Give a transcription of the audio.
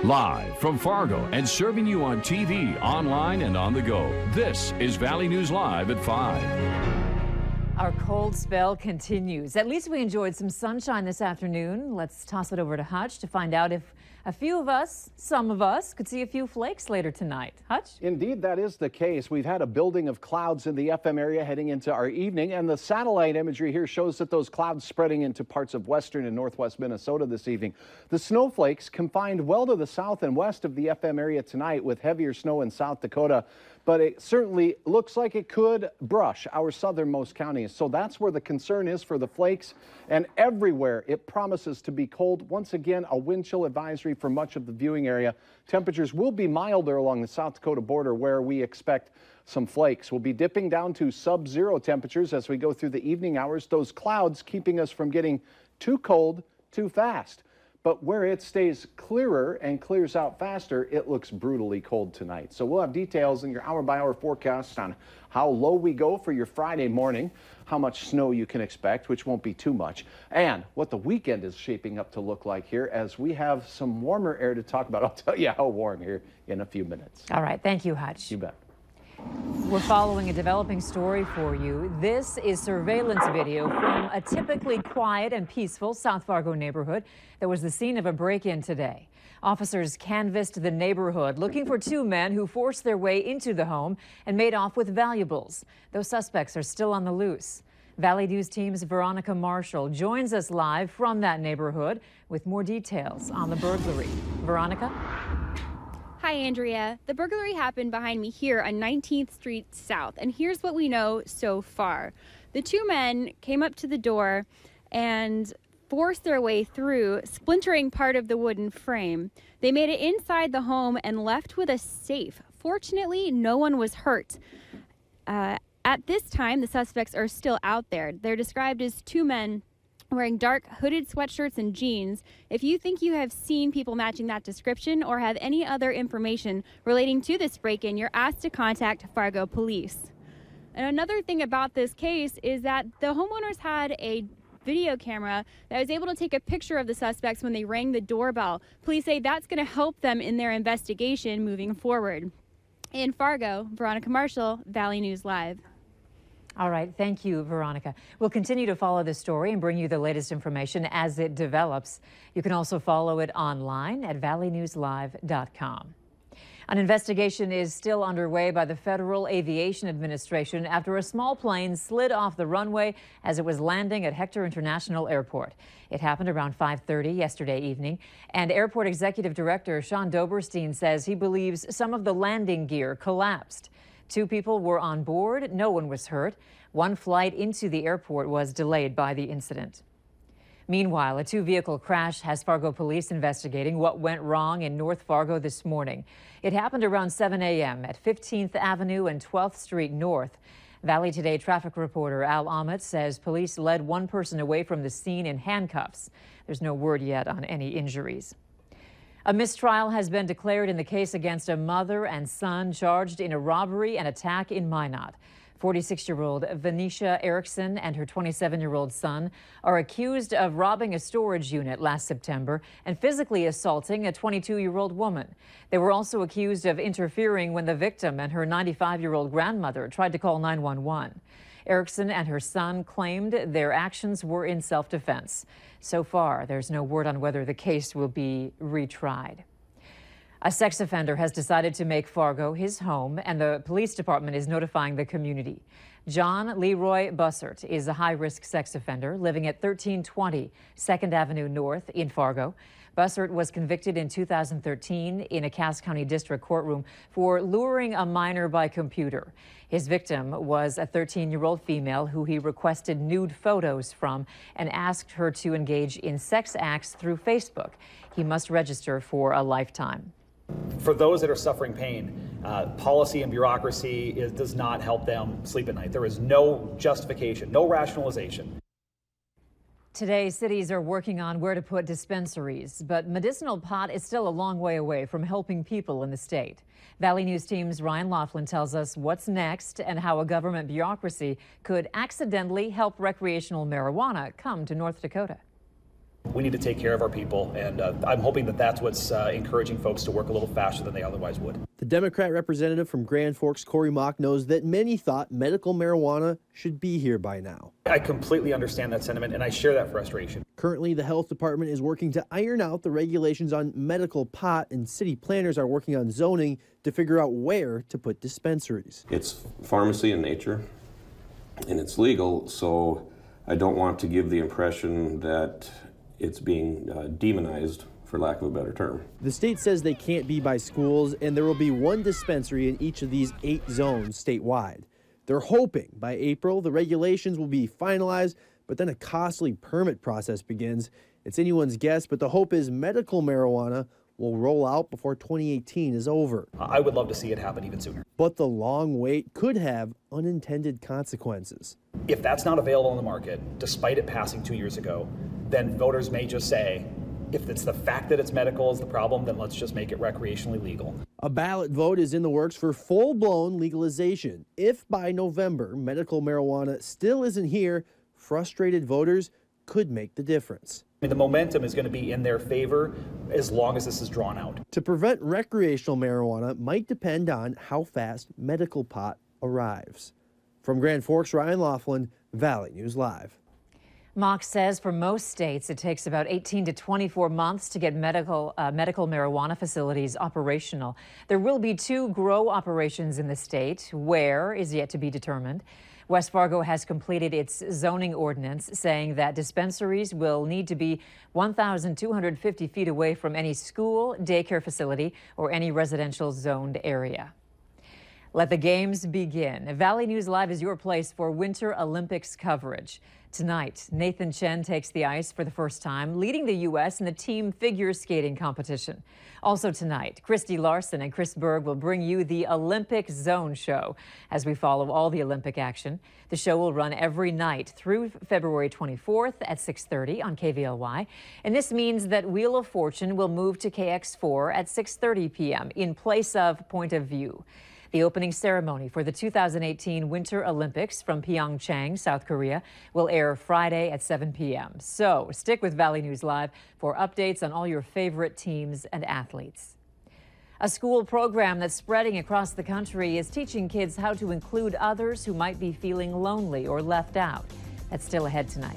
Live from Fargo and serving you on TV, online, and on the go, this is Valley News Live at 5. Our cold spell continues. At least we enjoyed some sunshine this afternoon. Let's toss it over to Hutch to find out if a few of us, some of us, could see a few flakes later tonight. Hutch? Indeed, that is the case. We've had a building of clouds in the FM area heading into our evening, and the satellite imagery here shows that those clouds spreading into parts of western and northwest Minnesota this evening. The snowflakes confined well to the south and west of the FM area tonight, with heavier snow in South Dakota, but it certainly looks like it could brush our southernmost counties. So that's where the concern is for the flakes, and everywhere it promises to be cold. Once again, a wind chill advisory for much of the viewing area. Temperatures will be milder along the South Dakota border, where we expect some flakes. We'll be dipping down to sub-zero temperatures as we go through the evening hours. Those clouds keeping us from getting too cold too fast. But where it stays clearer and clears out faster, it looks brutally cold tonight. So we'll have details in your hour-by-hour forecast on how low we go for your Friday morning, how much snow you can expect, which won't be too much, and what the weekend is shaping up to look like here as we have some warmer air to talk about. I'll tell you how warm here in a few minutes. All right. Thank you, Hutch. You bet. We're following a developing story for you. This is surveillance video from a typically quiet and peaceful South Fargo neighborhood that was the scene of a break-in today. Officers canvassed the neighborhood looking for two men who forced their way into the home and made off with valuables. Those suspects are still on the loose. Valley News Team's Veronica Marshall joins us live from that neighborhood with more details on the burglary. Veronica? Hi, Andrea. The burglary happened behind me here on 19th Street South, and here's what we know so far. The two men came up to the door and forced their way through, splintering part of the wooden frame. They made it inside the home and left with a safe. Fortunately, no one was hurt. At this time, the suspects are still out there. They're described as two men wearing dark hooded sweatshirts and jeans. If you think you have seen people matching that description or have any other information relating to this break-in, you're asked to contact Fargo Police. And another thing about this case is that the homeowners had a video camera that was able to take a picture of the suspects when they rang the doorbell. Police say that's going to help them in their investigation moving forward. In Fargo, Veronica Marshall, Valley News Live. All right. Thank you, Veronica. We'll continue to follow this story and bring you the latest information as it develops. You can also follow it online at valleynewslive.com. An investigation is still underway by the Federal Aviation Administration after a small plane slid off the runway as it was landing at Hector International Airport. It happened around 5:30 yesterday evening, and Airport Executive Director Sean Doberstein says he believes some of the landing gear collapsed. Two people were on board. No one was hurt. One flight into the airport was delayed by the incident. Meanwhile, a two-vehicle crash has Fargo police investigating what went wrong in North Fargo this morning. It happened around 7 a.m. at 15th Avenue and 12th Street North. Valley Today traffic reporter Al Ahmed says police led one person away from the scene in handcuffs. There's no word yet on any injuries. A mistrial has been declared in the case against a mother and son charged in a robbery and attack in Minot. 46-year-old Venetia Erickson and her 27-year-old son are accused of robbing a storage unit last September and physically assaulting a 22-year-old woman. They were also accused of interfering when the victim and her 95-year-old grandmother tried to call 911. Erickson and her son claimed their actions were in self-defense. So far, there's no word on whether the case will be retried. A sex offender has decided to make Fargo his home, and the police department is notifying the community. John Leroy Bussert is a high-risk sex offender living at 1320 2nd Avenue North in Fargo. Bussert was convicted in 2013 in a Cass County District courtroom for luring a minor by computer. His victim was a 13-year-old female who he requested nude photos from and asked her to engage in sex acts through Facebook. He must register for a lifetime. For those that are suffering pain, policy and bureaucracy does not help them sleep at night. There is no justification, no rationalization. Today, cities are working on where to put dispensaries, but medicinal pot is still a long way away from helping people in the state. Valley News Team's Ryan Laughlin tells us what's next and how a government bureaucracy could accidentally help recreational marijuana come to North Dakota. We need to take care of our people, and I'm hoping that that's what's encouraging folks to work a little faster than they otherwise would. The Democrat representative from Grand Forks, Corey Mock, knows that many thought medical marijuana should be here by now. I completely understand that sentiment, and I share that frustration. Currently, the health department is working to iron out the regulations on medical pot, and city planners are working on zoning to figure out where to put dispensaries. It's pharmacy in nature, and it's legal, so I don't want to give the impression that it's being demonized, for lack of a better term. The state says they can't be by schools, and there will be one dispensary in each of these 8 zones statewide. They're hoping by April the regulations will be finalized, but then a costly permit process begins. It's anyone's guess, but the hope is medical marijuana will roll out before 2018 is over. I would love to see it happen even sooner. But the long wait could have unintended consequences. If that's not available on the market, despite it passing 2 years ago, then voters may just say, if it's the fact that it's medical is the problem, then let's just make it recreationally legal. A ballot vote is in the works for full-blown legalization. If by November medical marijuana still isn't here, frustrated voters could make the difference. I mean, the momentum is going to be in their favor as long as this is drawn out. To prevent recreational marijuana might depend on how fast medical pot arrives. From Grand Forks, Ryan Laughlin, Valley News Live. Mock says for most states, it takes about 18 to 24 months to get medical marijuana facilities operational. There will be 2 grow operations in the state. Where is yet to be determined. West Fargo has completed its zoning ordinance, saying that dispensaries will need to be 1,250 feet away from any school, daycare facility, or any residential zoned area. Let the games begin. Valley News Live is your place for Winter Olympics coverage. Tonight, Nathan Chen takes the ice for the first time, leading the U.S. in the team figure skating competition. Also tonight, Christy Larson and Chris Berg will bring you the Olympic Zone show as we follow all the Olympic action. The show will run every night through February 24th at 6:30 on KVLY. And this means that Wheel of Fortune will move to KX4 at 6:30 p.m. in place of Point of View. The opening ceremony for the 2018 Winter Olympics from Pyeongchang, South Korea, will air Friday at 7 p.m. So stick with Valley News Live for updates on all your favorite teams and athletes. A school program that's spreading across the country is teaching kids how to include others who might be feeling lonely or left out. That's still ahead tonight.